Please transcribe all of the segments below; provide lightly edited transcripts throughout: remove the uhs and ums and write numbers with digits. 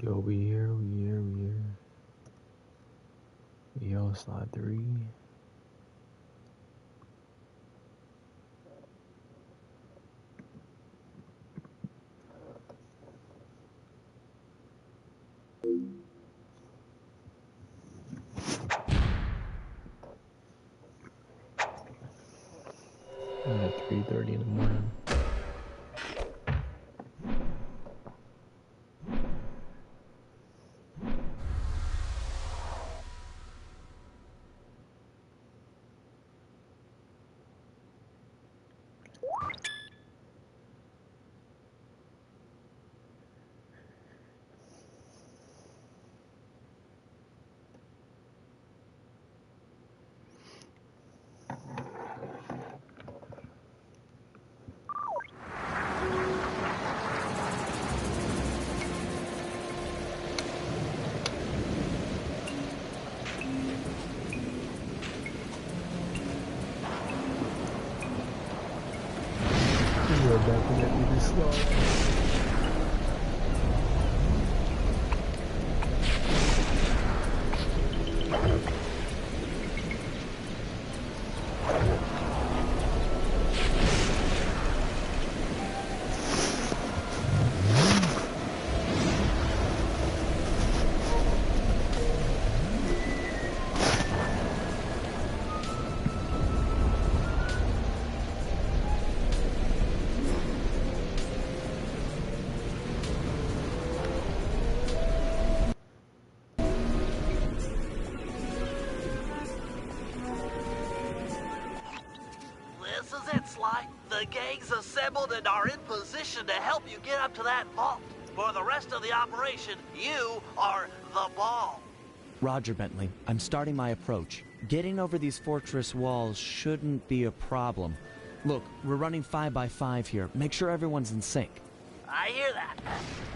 Yo, we here, we here, we here. Yo, slide 3. At 3:30 in the morning. You're definitely this slow. The gang's assembled and are in position to help you get up to that vault. For the rest of the operation, you are the ball. Roger, Bentley. I'm starting my approach. Getting over these fortress walls shouldn't be a problem. Look, we're running 5x5 here. Make sure everyone's in sync. I hear that.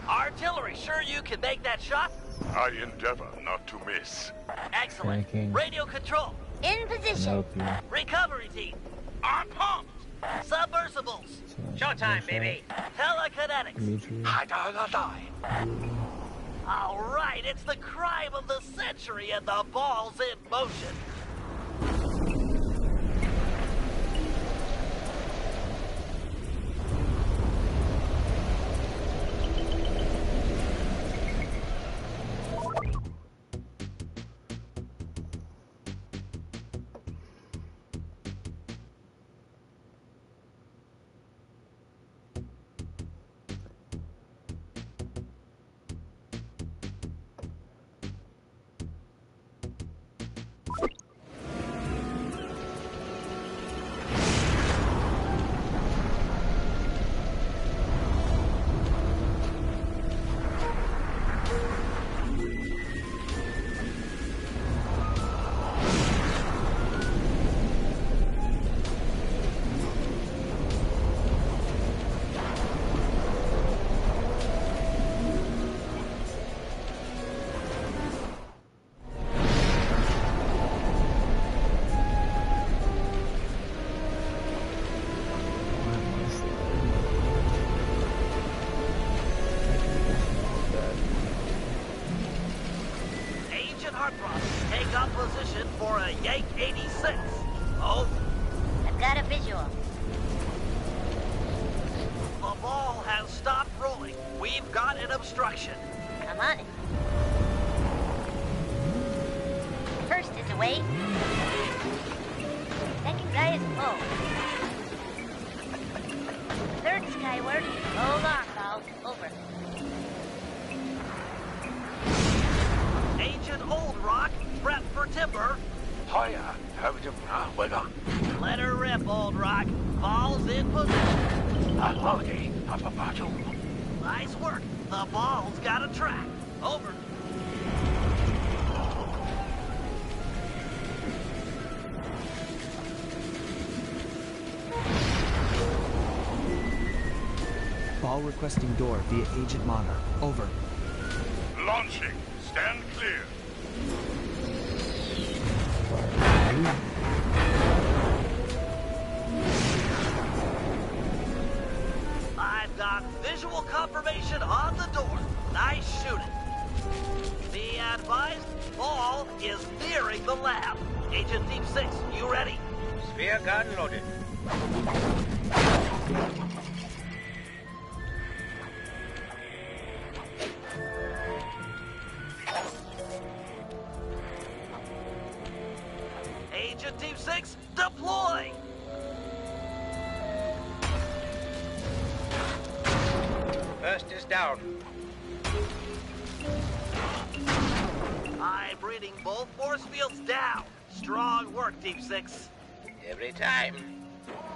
Artillery, sure you can make that shot? I endeavor not to miss. Excellent. Thanking. Radio control. In position. Recovery team. On pumped. Submersibles. Showtime, baby. Telekinetics. Dimitri. All right, it's the crime of the century and the ball's in motion. Take up position for a Yank 86. Over. I've got a visual. The ball has stopped rolling. We've got an obstruction. I'm on it. First is away. Second guy is full. Third skyward. Hold on, pals. Over. Ancient Old Rock, prep for timber. Hiya, how do you know? Let her rip, Old Rock. Ball's in position. Howdy, have a battle. Nice work. The ball's got a track. Over. Ball requesting door via Agent Monarch. Over. Launching. Stand clear. I've got visual confirmation on the door. Nice shooting. advised, Ball is nearing the lab. Agent Deep 6, you ready? Spear gun loaded. Agent Deep 6, deploy! First is down. I'm reading both force fields down. Strong work, Deep 6. Every time.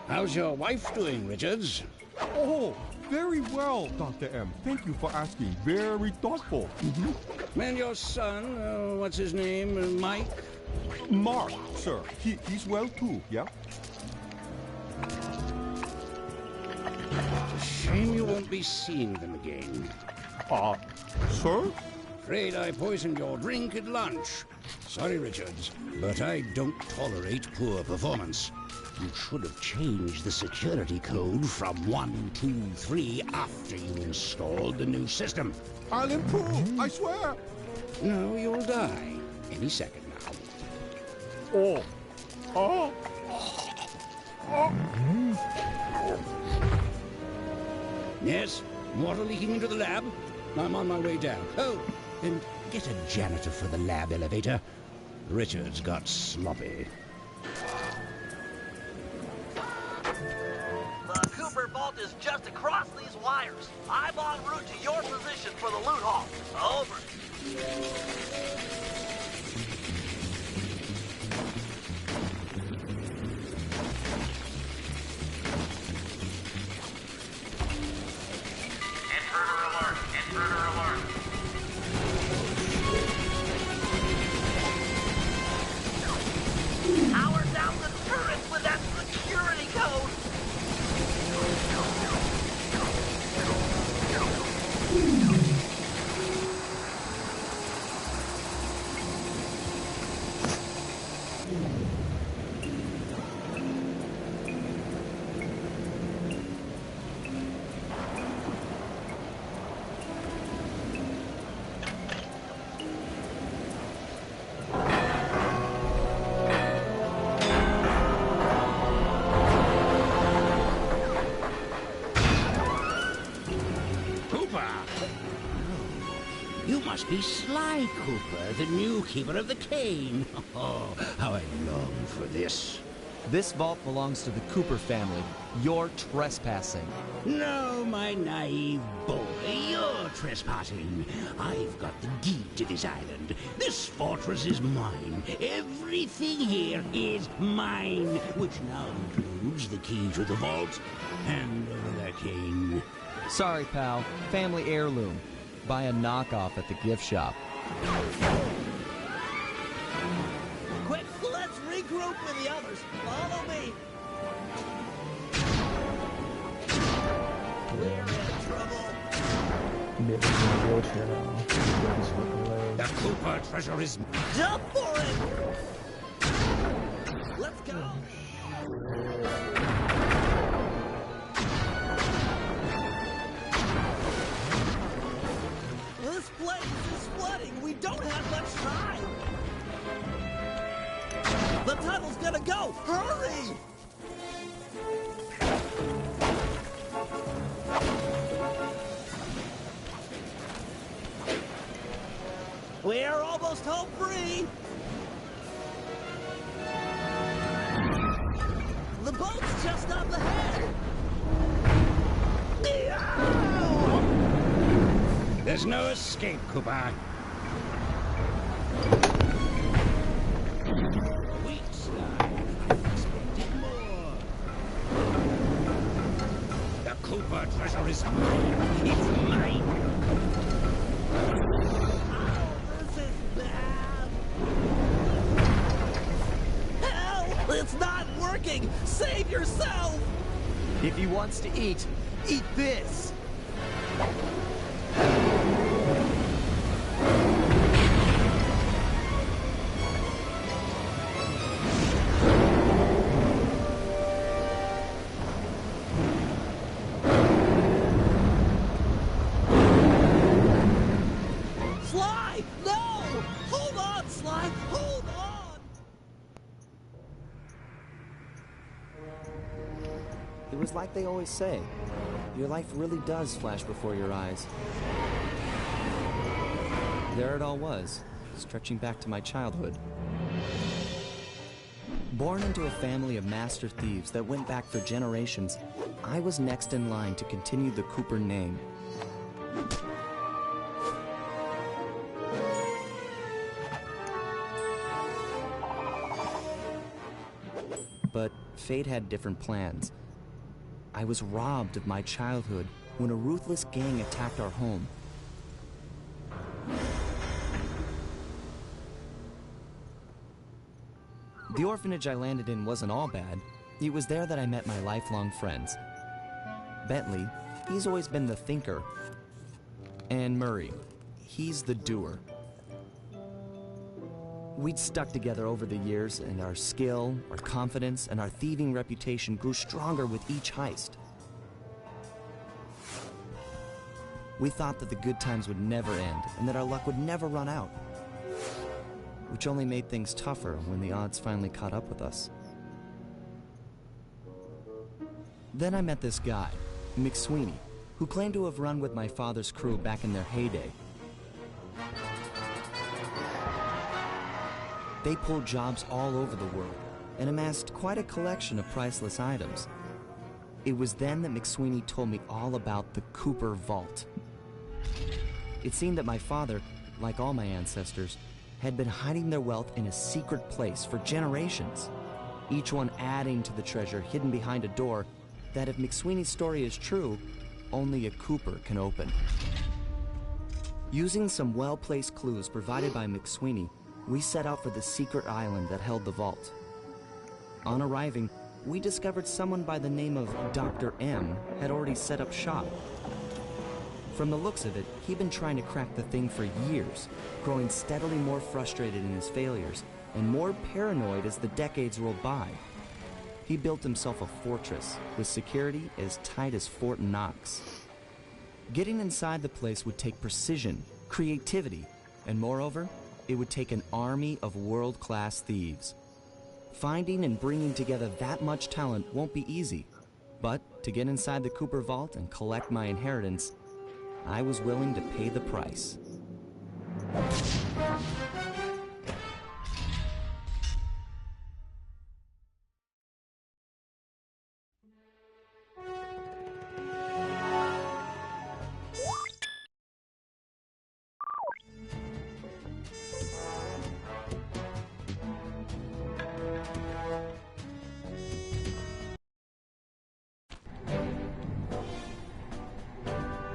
How's your wife doing, Richards? Oh, very well, Dr. M. Thank you for asking. Very thoughtful. And your son, what's his name, Mike? Mark, sir. He's well too, yeah? Shame you won't be seeing them again. Sir? Afraid I poisoned your drink at lunch. Sorry, Richards, but I don't tolerate poor performance. You should have changed the security code from 1, 2, 3 after you installed the new system. I'll improve, I swear. No, you'll die any second now. Oh. Oh. Yes, water leaking into the lab. I'm on my way down. Oh, and get a janitor for the lab elevator. Richards got sloppy. The Cooper vault is just across these wires. I'm en route to your position for the loot haul. Over. Intruder alert. Intruder alert. Power down the turrets with that security code. Cooper! You must be Sly Cooper, the new keeper of the cane. Oh, how I long for this. This vault belongs to the Cooper family. You're trespassing. No, my naive boy, you're trespassing. I've got the deed to this island. This fortress is mine. Everything here is mine, which now includes the key to the vault. Hand over that cane. Sorry, pal. Family heirloom. Buy a knockoff at the gift shop. Quick, let's regroup with the others. Follow me. We're in trouble. Nick's in a wheelchair now. He broke his fucking leg. The Cooper treasure is... Jump for it. Let's go. This place is flooding. We don't have much time. The tunnel's gonna go. Hurry! We're almost home free. The boat's just up ahead. There's no escape, Cooper. Weak side. I expected more. The Cooper treasure is mine. It's mine. This is bad. Help! It's not working. Save yourself. If he wants to eat this! Sly, no! was like they always say, your life really does flash before your eyes. There it all was, stretching back to my childhood. Born into a family of master thieves that went back for generations, I was next in line to continue the Cooper name. But fate had different plans. I was robbed of my childhood when a ruthless gang attacked our home. The orphanage I landed in wasn't all bad. It was there that I met my lifelong friends. Bentley, he's always been the thinker. And Murray, he's the doer. We'd stuck together over the years, and our skill, our confidence, and our thieving reputation grew stronger with each heist. We thought that the good times would never end, and that our luck would never run out. Which only made things tougher when the odds finally caught up with us. Then I met this guy, McSweeney, who claimed to have run with my father's crew back in their heyday. They pulled jobs all over the world and amassed quite a collection of priceless items. It was then that McSweeney told me all about the Cooper Vault. It seemed that my father, like all my ancestors, had been hiding their wealth in a secret place for generations, each one adding to the treasure hidden behind a door that, if McSweeney's story is true, only a Cooper can open. Using some well-placed clues provided by McSweeney, we set out for the secret island that held the vault. On arriving, we discovered someone by the name of Dr. M had already set up shop. From the looks of it, he'd been trying to crack the thing for years, growing steadily more frustrated in his failures and more paranoid as the decades rolled by. He built himself a fortress with security as tight as Fort Knox. Getting inside the place would take precision, creativity, and moreover, it would take an army of world-class thieves. Finding and bringing together that much talent won't be easy, but to get inside the Cooper Vault and collect my inheritance, I was willing to pay the price.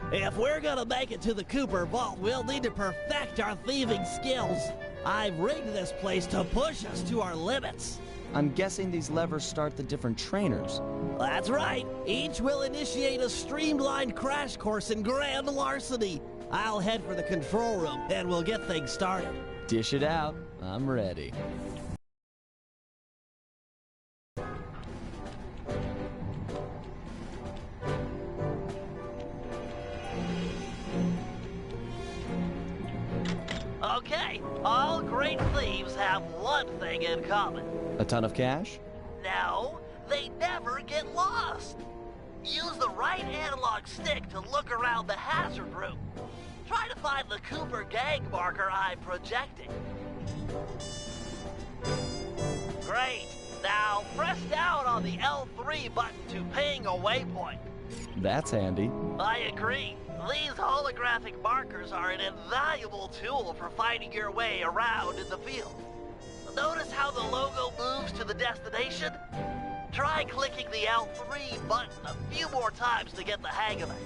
If we're gonna make it to the Cooper Vault, we'll need to perfect our thieving skills. I've rigged this place to push us to our limits. I'm guessing these levers start the different trainers. That's right. Each will initiate a streamlined crash course in grand larceny. I'll head for the control room, and we'll get things started. Dish it out. I'm ready. Okay, all great thieves have one thing in common. A ton of cash? No, they never get lost. Use the right analog stick to look around the hazard room. Try to find the Cooper gang marker I'm projecting. Great. Now press down on the L3 button to ping a waypoint. That's handy. I agree. These holographic markers are an invaluable tool for finding your way around in the field. Notice how the logo moves to the destination? Try clicking the L3 button a few more times to get the hang of it.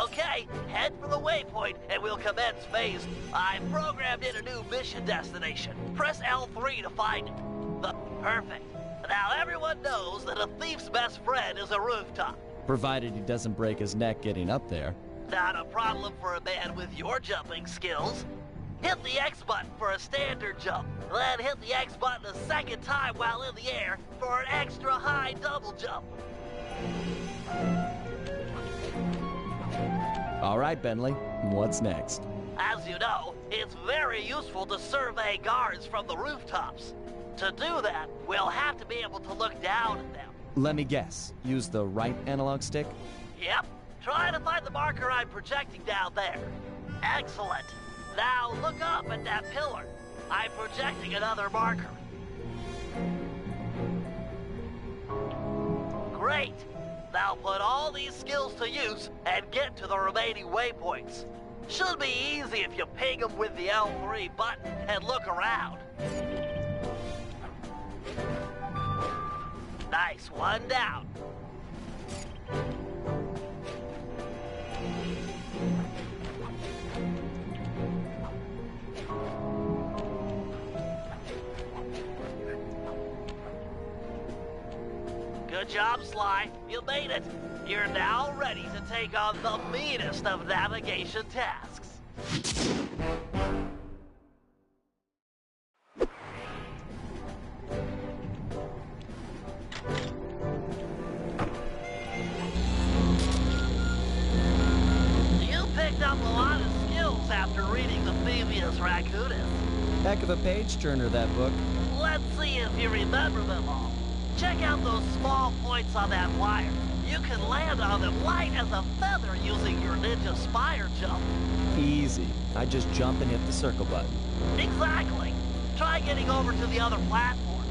Okay, head for the waypoint and we'll commence phase. I've programmed in a new mission destination. Press L3 to find it. Perfect. Now everyone knows that a thief's best friend is a rooftop. Provided he doesn't break his neck getting up there. Not a problem for a man with your jumping skills. Hit the X button for a standard jump, then hit the X button a second time while in the air for an extra high double jump. All right, Bentley, what's next? As you know, it's very useful to survey guards from the rooftops. To do that, we'll have to be able to look down at them. Let me guess. Use the right analog stick? Yep. Try to find the marker I'm projecting down there. Excellent. Now look up at that pillar. I'm projecting another marker. Great. Now put all these skills to use and get to the remaining waypoints. Should be easy if you ping them with the L3 button and look around. Nice, one down. Good job, Sly. You made it. You're now ready to take on the meanest of navigation tasks. You picked up a lot of skills after reading the Phoebius Raccoonus. Heck of a page-turner, that book. Let's see if you remember them all. Check out those small points on that wire. You can land on them light as a feather using your ninja spire jump. Easy. I just jump and hit the circle button. Exactly. Try getting over to the other platform.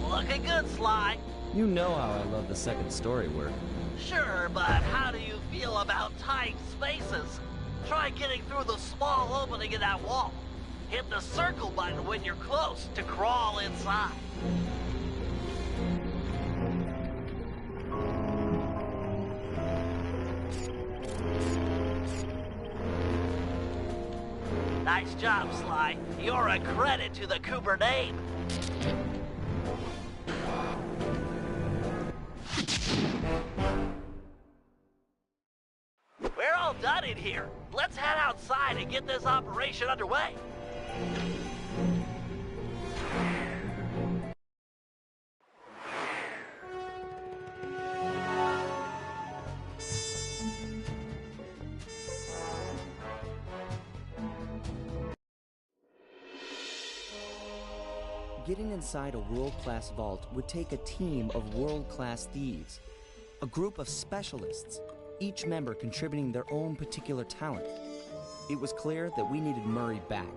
Looking good, Sly. You know how I love the second story work. Sure, but how do you feel about tight spaces? Try getting through the small opening in that wall. Hit the circle button when you're close to crawl inside. Nice job, Sly. You're a credit to the Cooper name. We're all done in here. Let's head outside and get this operation underway. Getting inside a world-class vault would take a team of world-class thieves. A group of specialists, each member contributing their own particular talent. It was clear that we needed Murray back.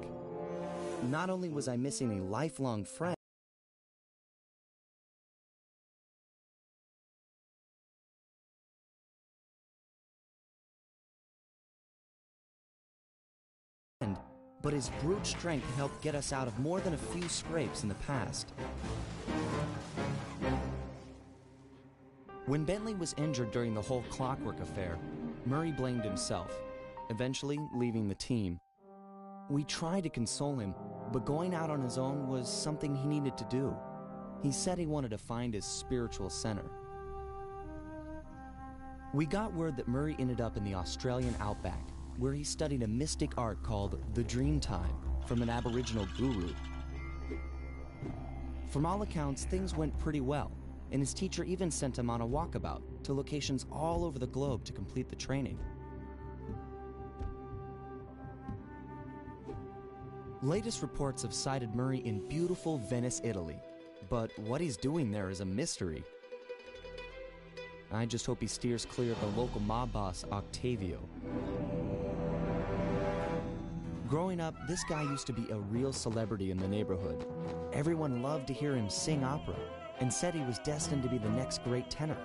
Not only was I missing a lifelong friend, but his brute strength helped get us out of more than a few scrapes in the past. When Bentley was injured during the whole Clockwork affair, Murray blamed himself, eventually leaving the team. We tried to console him, but going out on his own was something he needed to do. He said he wanted to find his spiritual center. We got word that Murray ended up in the Australian outback, where he studied a mystic art called the Dreamtime from an Aboriginal guru. From all accounts, things went pretty well, and his teacher even sent him on a walkabout to locations all over the globe to complete the training. Latest reports have cited Murray in beautiful Venice, Italy, but what he's doing there is a mystery. I just hope he steers clear of the local mob boss, Octavio. Growing up, this guy used to be a real celebrity in the neighborhood. Everyone loved to hear him sing opera and said he was destined to be the next great tenor.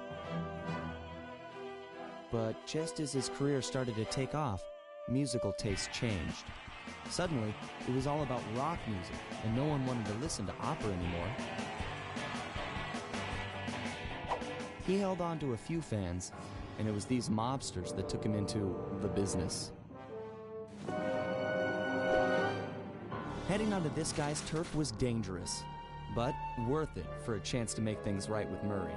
But just as his career started to take off, musical tastes changed. Suddenly, it was all about rock music, and no one wanted to listen to opera anymore. He held on to a few fans, and it was these mobsters that took him into the business. Heading onto this guy's turf was dangerous, but worth it for a chance to make things right with Murray.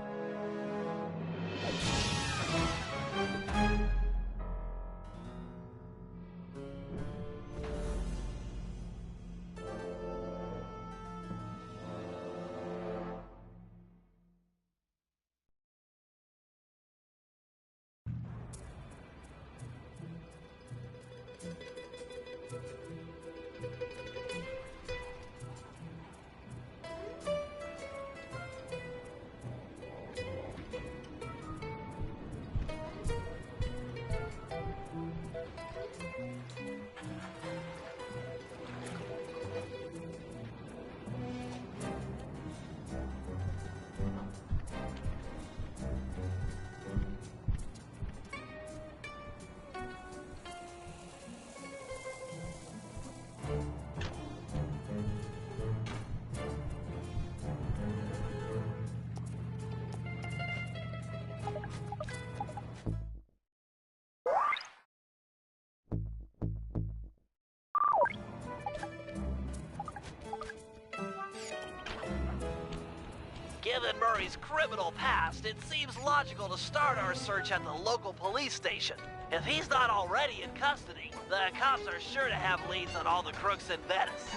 Given Murray's criminal past, it seems logical to start our search at the local police station. If he's not already in custody, the cops are sure to have leads on all the crooks in Venice.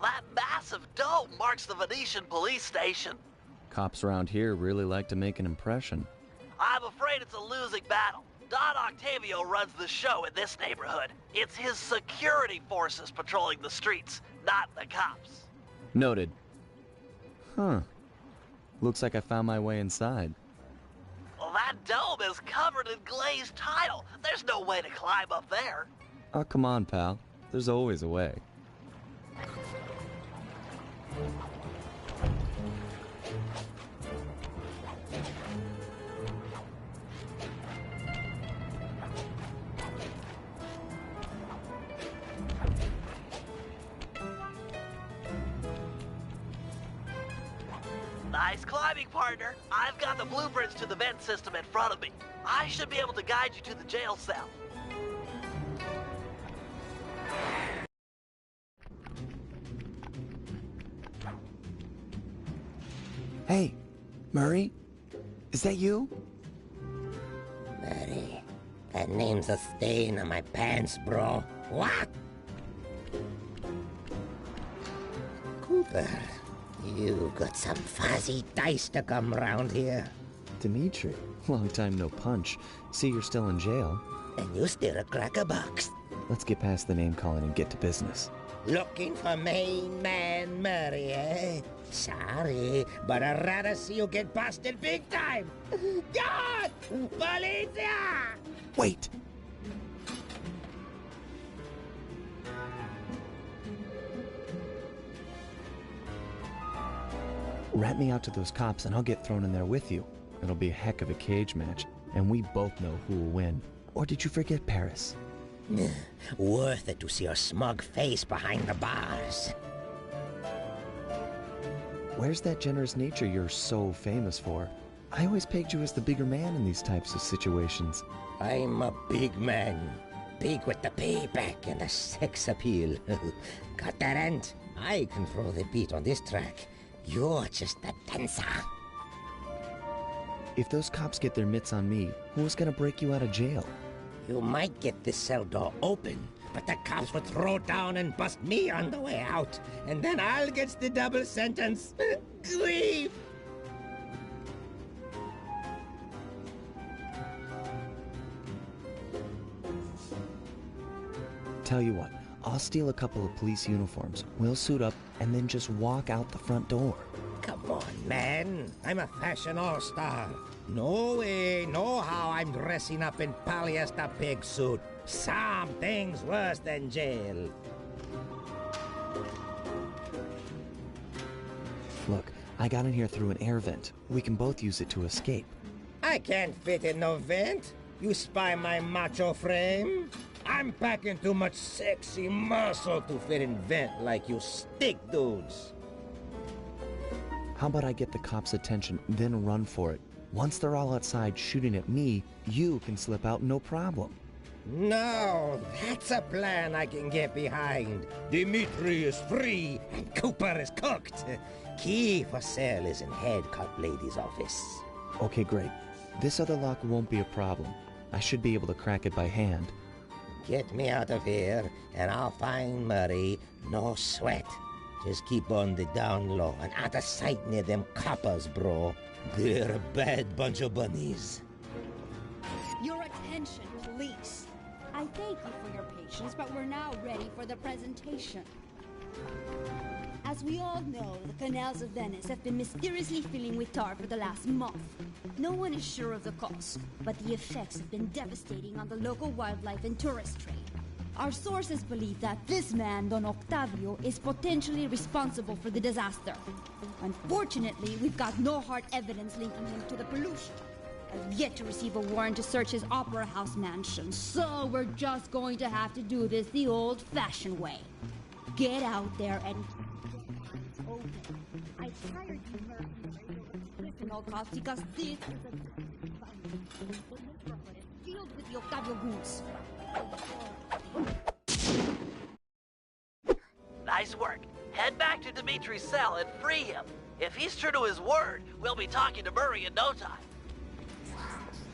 That massive dome marks the Venetian police station. Cops around here really like to make an impression. I'm afraid it's a losing battle. Don Octavio runs the show in this neighborhood. It's his security forces patrolling the streets, not the cops. Noted. Huh. Looks like I found my way inside. Well, that dome is covered in glazed tile. There's no way to climb up there. Oh, come on, pal. There's always a way. Nice climbing, partner. I've got the blueprints to the vent system in front of me. I should be able to guide you to the jail cell. Hey, Murray? Is that you? Murray, that name's a stain on my pants, bro. What? Cooper, you got some fuzzy dice to come round here. Dimitri. Long time no punch. See, you're still in jail. And you still a cracker box. Let's get past the name calling and get to business. Looking for main man Murray, eh? Sorry, but I'd rather see you get busted big time. God! Policia! Wait! Rat me out to those cops and I'll get thrown in there with you. It'll be a heck of a cage match, and we both know who will win. Or did you forget Paris? Worth it to see your smug face behind the bars. Where's that generous nature you're so famous for? I always pegged you as the bigger man in these types of situations. I'm a big man. Big with the payback and the sex appeal. Got that, Ant? I control the beat on this track. You're just a dancer. If those cops get their mitts on me, who's gonna break you out of jail? You might get this cell door open, but the cops would throw down and bust me on the way out, and then I'll get the double sentence. Grief! Tell you what, I'll steal a couple of police uniforms, we'll suit up, and then just walk out the front door. Come on, man. I'm a fashion all-star. No way, no how I'm dressing up in polyester pig suit. Something's worse than jail. Look, I got in here through an air vent. We can both use it to escape. I can't fit in no vent. You spy my macho frame? I'm packing too much sexy muscle to fit in vent like you stick dudes. How about I get the cops' attention, then run for it? Once they're all outside shooting at me, you can slip out no problem. No, that's a plan I can get behind. Dimitri is free and Cooper is cooked. Key for cell is in head cop lady's office. Okay, great. This other lock won't be a problem. I should be able to crack it by hand. Get me out of here, and I'll find Murray. No sweat. Just keep on the down low and out of sight near them coppers, bro. They're a bad bunch of bunnies. Your attention, police. I thank you for your patience, but we're now ready for the presentation. As we all know, the canals of Venice have been mysteriously filling with tar for the last month. No one is sure of the cause, but the effects have been devastating on the local wildlife and tourist trade. Our sources believe that this man, Don Octavio, is potentially responsible for the disaster. Unfortunately, we've got no hard evidence linking him to the pollution. I've yet to receive a warrant to search his opera house mansion, so we're just going to have to do this the old-fashioned way. Get out there and... Okay, I hired you mercenaries at all costs because this is a... neighborhood is filled with the Octavio goons. Nice work. Head back to Dimitri's cell and free him. If he's true to his word, we'll be talking to Murray in no time.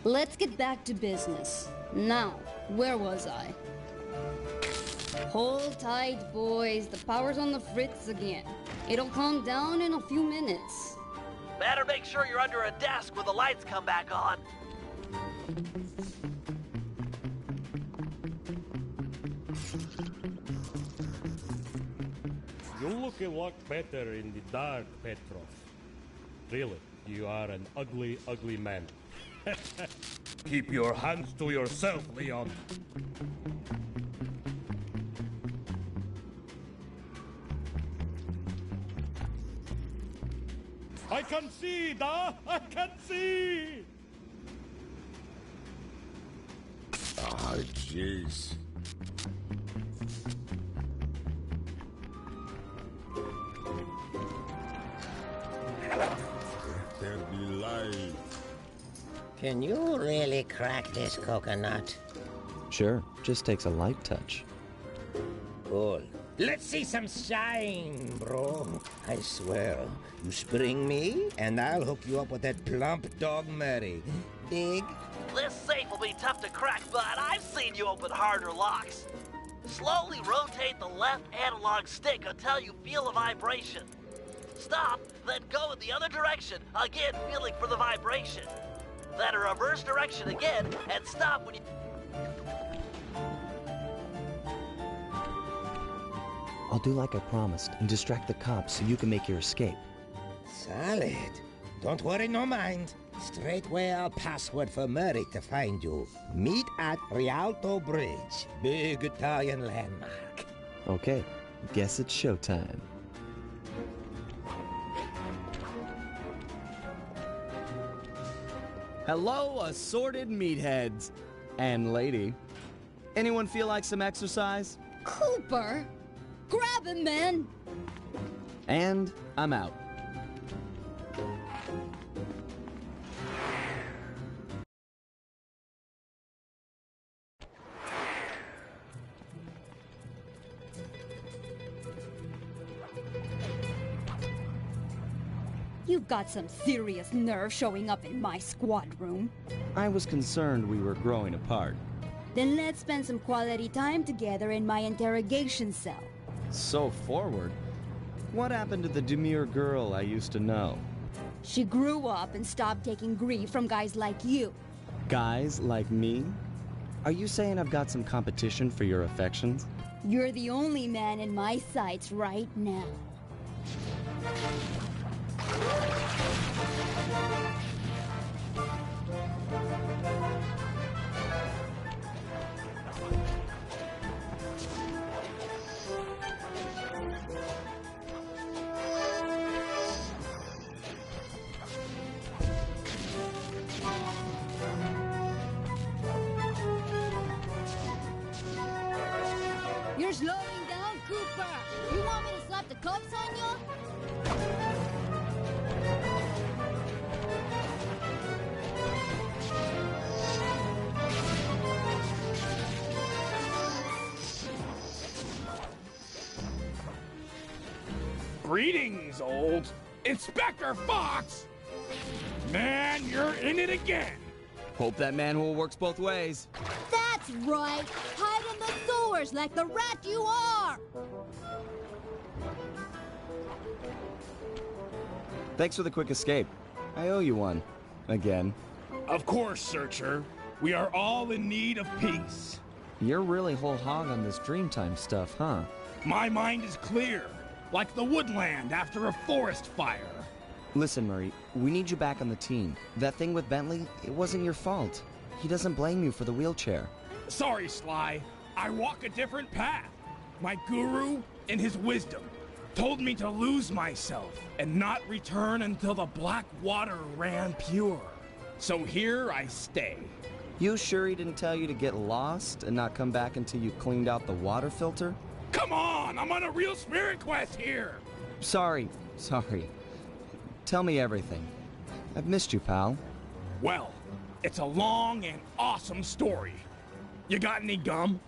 Let's get back to business. Now, where was I? Hold tight, boys. The power's on the fritz again. It'll calm down in a few minutes. Better make sure you're under a desk when the lights come back on. You look a lot better in the dark, Petrov. Really, you are an ugly, ugly man. Keep your hands to yourself, Leon. I can see, da! I can see! Ah, jeez. There be light. Can you really crack this coconut? Sure, just takes a light touch. Cool. Let's see some shine, bro. I swear, you spring me, and I'll hook you up with that plump dog Murray. Dig? This safe will be tough to crack, but I've seen you open harder locks. Slowly rotate the left analog stick until you feel a vibration. Stop, then go in the other direction, again feeling for the vibration. Then a reverse direction again, and stop when you... I'll do like I promised and distract the cops so you can make your escape. Solid. Don't worry, no mind. Straightway I'll password for Murray to find you. Meet at Rialto Bridge. Big Italian landmark. Okay, guess it's showtime. Hello, assorted meatheads. And lady. Anyone feel like some exercise? Cooper! Grab him, man! And I'm out. You've got some serious nerve showing up in my squad room. I was concerned we were growing apart. Then let's spend some quality time together in my interrogation cell. So forward. What happened to the demure girl I used to know? She grew up and stopped taking grief from guys like you. Guys like me? Are you saying I've got some competition for your affections? You're the only man in my sights right now. You're slowing down, Cooper! You want me to slap the cuffs on you? Greetings, old Inspector Fox! Man, you're in it again! Hope that manhole works both ways. That's right! Hide in the sewers like the rat you are! Thanks for the quick escape. I owe you one. Again. Of course, Searcher. We are all in need of peace. You're really whole hog on this Dreamtime stuff, huh? My mind is clear, like the woodland after a forest fire. Listen, Murray, we need you back on the team. That thing with Bentley, it wasn't your fault. He doesn't blame you for the wheelchair. Sorry, Sly. I walk a different path. My guru, in his wisdom, told me to lose myself and not return until the black water ran pure. So here I stay. You sure he didn't tell you to get lost and not come back until you cleaned out the water filter? Come on, I'm on a real spirit quest here. Sorry. Tell me everything. I've missed you, pal. Well, it's a long and awesome story. You got any gum?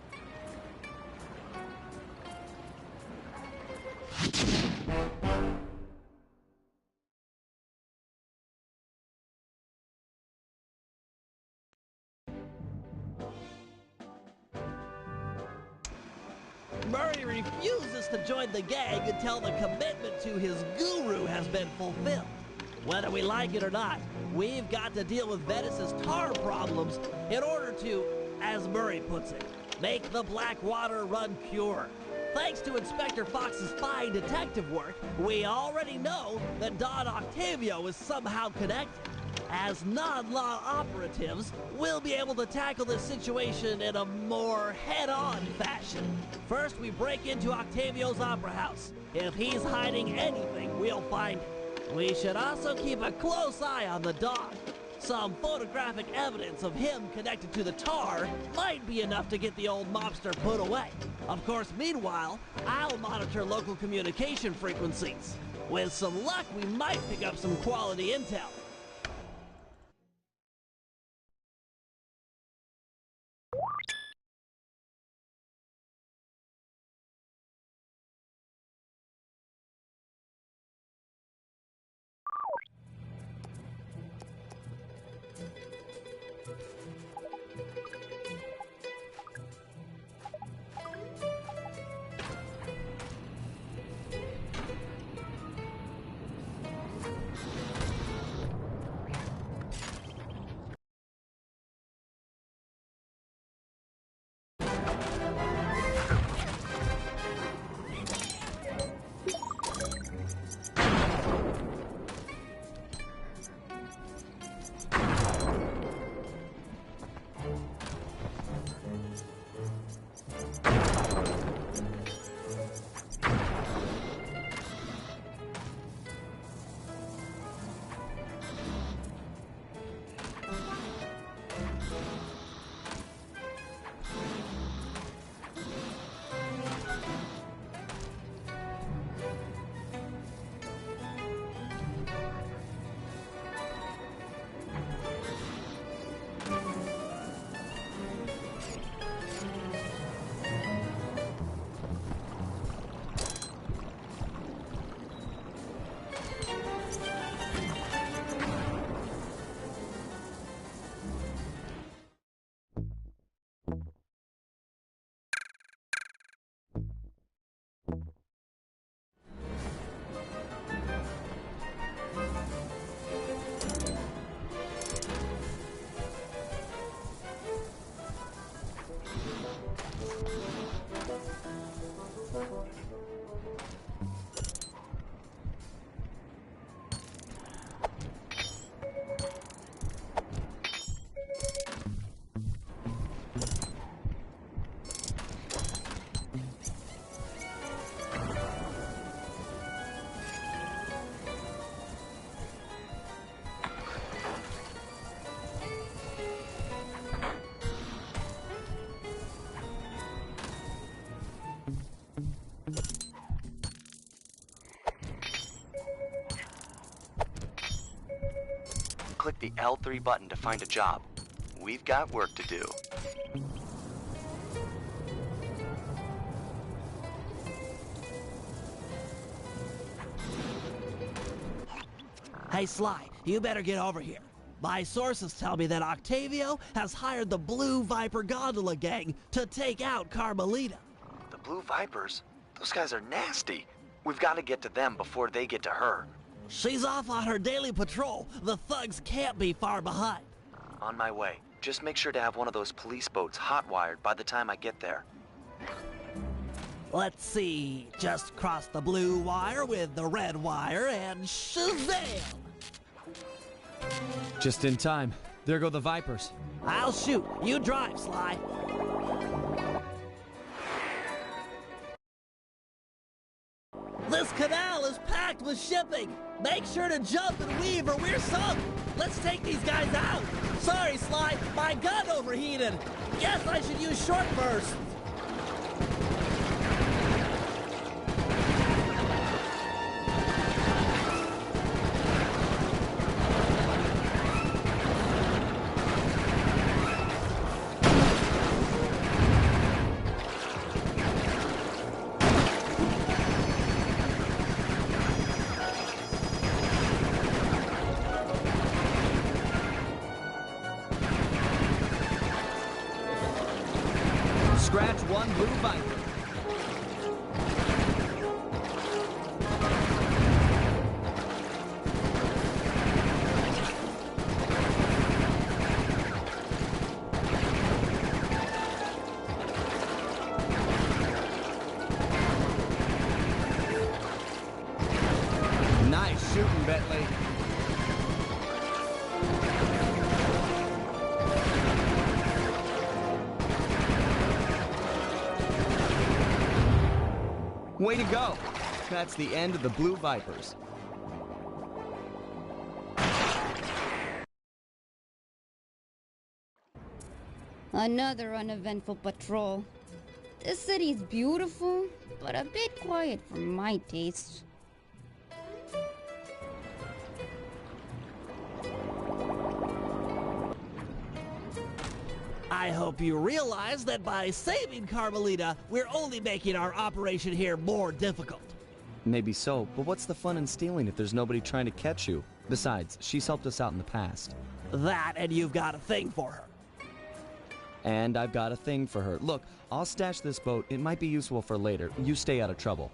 Murray refuses to join the gang until the commitment to his guru has been fulfilled. Whether we like it or not, we've got to deal with Venice's tar problems in order to, as Murray puts it, make the black water run pure. Thanks to Inspector Fox's fine detective work, we already know that Don Octavio is somehow connected. As non-law operatives, we'll be able to tackle this situation in a more head-on fashion. First, we break into Octavio's opera house. If he's hiding anything, we'll find it. We should also keep a close eye on the dog. Some photographic evidence of him connected to the tar might be enough to get the old mobster put away. Of course, meanwhile, I'll monitor local communication frequencies. With some luck, we might pick up some quality intel. Click the L3 button to find a job. We've got work to do. Hey Sly, you better get over here. My sources tell me that Octavio has hired the Blue Viper Gondola gang to take out Carmelita. The Blue Vipers? Those guys are nasty. We've got to get to them before they get to her. She's off on her daily patrol. The thugs can't be far behind. On my way. Just make sure to have one of those police boats hot-wired by the time I get there. Let's see. Just cross the blue wire with the red wire and shazam! Just in time. There go the Vipers. I'll shoot. You drive, Sly. This canal is packed with shipping. Make sure to jump and weave or we're sunk. Let's take these guys out. Sorry, Sly. My gun overheated. Guess I should use short bursts. Scratch one blue Viper. Nice shooting, Bentley. Way to go! That's the end of the Blue Vipers. Another uneventful patrol. This city's beautiful, but a bit quiet for my taste. I hope you realize that by saving Carmelita, we're only making our operation here more difficult. Maybe so, but what's the fun in stealing if there's nobody trying to catch you? Besides, she's helped us out in the past. That, and you've got a thing for her. And I've got a thing for her. Look, I'll stash this boat. It might be useful for later. You stay out of trouble.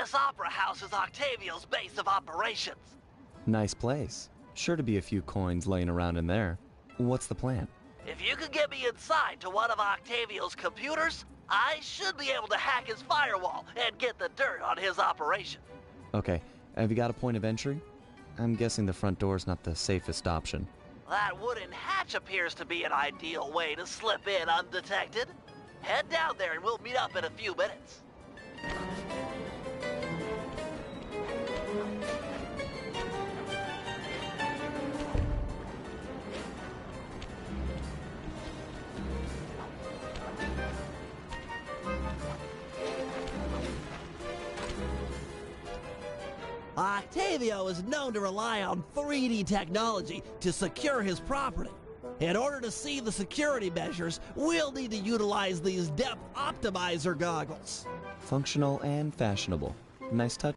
This opera house is Octavio's base of operations. Nice place. Sure to be a few coins laying around in there. What's the plan? If you could get me inside to one of Octavio's computers, I should be able to hack his firewall and get the dirt on his operation. Okay, have you got a point of entry? I'm guessing the front door's not the safest option. That wooden hatch appears to be an ideal way to slip in undetected. Head down there and we'll meet up in a few minutes. Octavio is known to rely on 3D technology to secure his property. In order to see the security measures, we'll need to utilize these depth optimizer goggles. Functional and fashionable. Nice touch.